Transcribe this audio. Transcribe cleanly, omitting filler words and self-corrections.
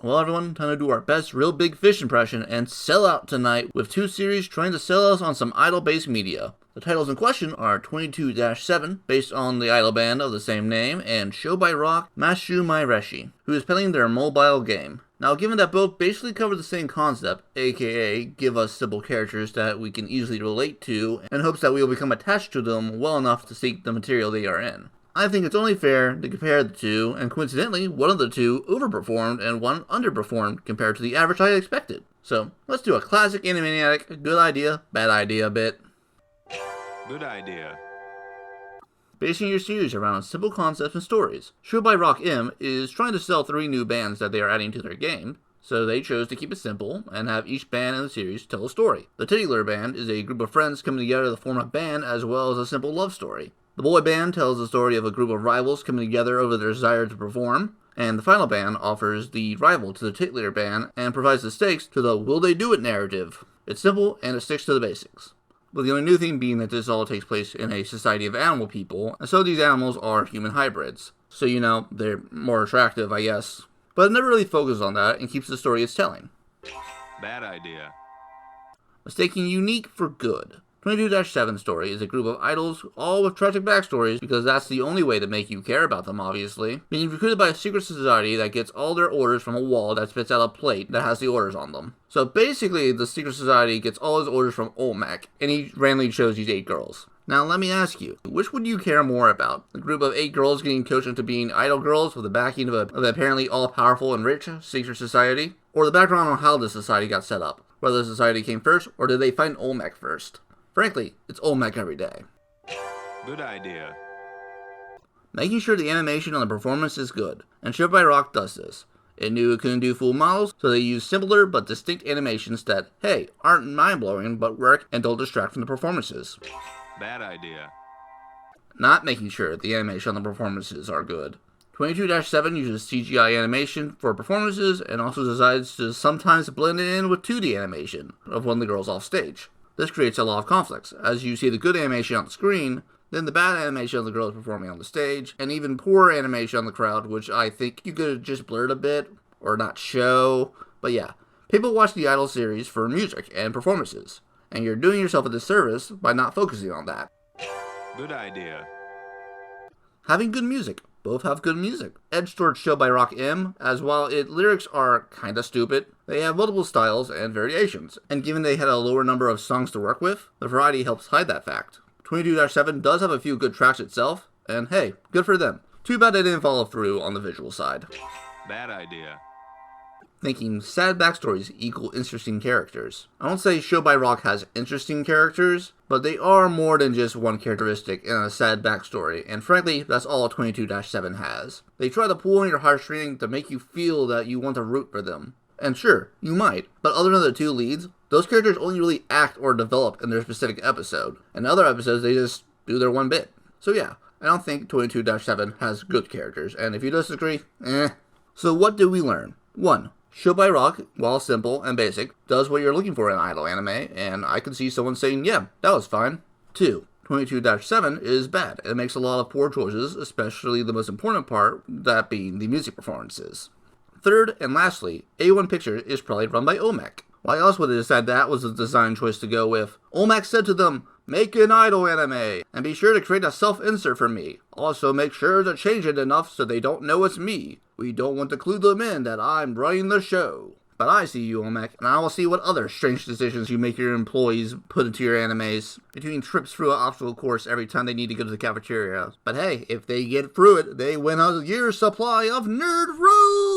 Well, everyone, time to do our best real big fish impression and sell out tonight with two series trying to sell us on some idol-based media. The titles in question are 22-7, based on the idol band of the same name, and Show by Rock Mashumairesh, who is peddling their mobile game. Now, given that both basically cover the same concept, aka give us simple characters that we can easily relate to, in hopes that we will become attached to them well enough to seek the material they are in, I think it's only fair to compare the two, and coincidentally, one of the two overperformed and one underperformed compared to the average I expected. So, let's do a classic Animaniac good idea, bad idea bit. Good idea. Basing your series around simple concepts and stories, Show by Rock M is trying to sell 3 new bands that they are adding to their game, so they chose to keep it simple and have each band in the series tell a story. The titular band is a group of friends coming together to form a band as well as a simple love story. The boy band tells the story of a group of rivals coming together over their desire to perform, and the final band offers the rival to the titular band and provides the stakes to the will they do it narrative. It's simple and it sticks to the basics. With the only new thing being that this all takes place in a society of animal people, and so these animals are human hybrids. So they're more attractive, I guess. But it never really focuses on that and keeps the story it's telling. Bad idea. Mistaking unique for good. 22-7 story is a group of idols, all with tragic backstories, because that's the only way to make you care about them, obviously. Being recruited by a secret society that gets all their orders from a wall that spits out a plate that has the orders on them. So basically, the secret society gets all his orders from Olmec, and he randomly chose these 8 girls. Now let me ask you, which would you care more about? The group of 8 girls getting coached into being idol girls with the backing of an apparently all-powerful and rich secret society? Or the background on how the society got set up? Whether the society came first, or did they find Olmec first? Frankly, it's Olmec every day. Good idea. Making sure the animation on the performance is good, and Show by Rock does this. It knew it couldn't do full models, so they used simpler but distinct animations that, hey, aren't mind-blowing but work and don't distract from the performances. Bad idea. Not making sure the animation on the performances are good. 22-7 uses CGI animation for performances and also decides to sometimes blend it in with 2D animation of one of the girls off stage. This creates a lot of conflicts, as you see the good animation on the screen, then the bad animation of the girls performing on the stage, and even poor animation on the crowd, which I think you could have just blurred a bit, or not show. But yeah, people watch the Idol series for music and performances, and you're doing yourself a disservice by not focusing on that. Good idea. Having good music. Both have good music. Edged towards Show by Rock M, as while its lyrics are kinda stupid, they have multiple styles and variations, and given they had a lower number of songs to work with, the variety helps hide that fact. 22-7 does have a few good tracks itself, and hey, good for them. Too bad they didn't follow through on the visual side. Bad idea. Thinking sad backstories equal interesting characters. I don't say Show by Rock has interesting characters, but they are more than just one characteristic in a sad backstory, and frankly, that's all 22-7 has. They try to pull on your heartstrings to make you feel that you want to root for them. And sure, you might, but other than the 2 leads, those characters only really act or develop in their specific episode. In other episodes, they just do their one bit. So yeah, I don't think 22-7 has good characters, and if you disagree, So what did we learn? 1. Show by Rock, while simple and basic, does what you're looking for in idol anime, and I can see someone saying, yeah, that was fine. 2. 22-7 is bad. It makes a lot of poor choices, especially the most important part, that being the music performances. 3rd, and lastly, A1 Picture is probably run by Olmec. Why else would it decide that was a design choice to go with? Olmec said to them, make an idol anime, and be sure to create a self-insert for me. Also make sure to change it enough so they don't know it's me. We don't want to clue them in that I'm running the show. But I see you, Olmec, and I will see what other strange decisions you make your employees put into your animes, between trips through an obstacle course every time they need to go to the cafeteria. But hey, if they get through it, they win a year's supply of Nerd Roast!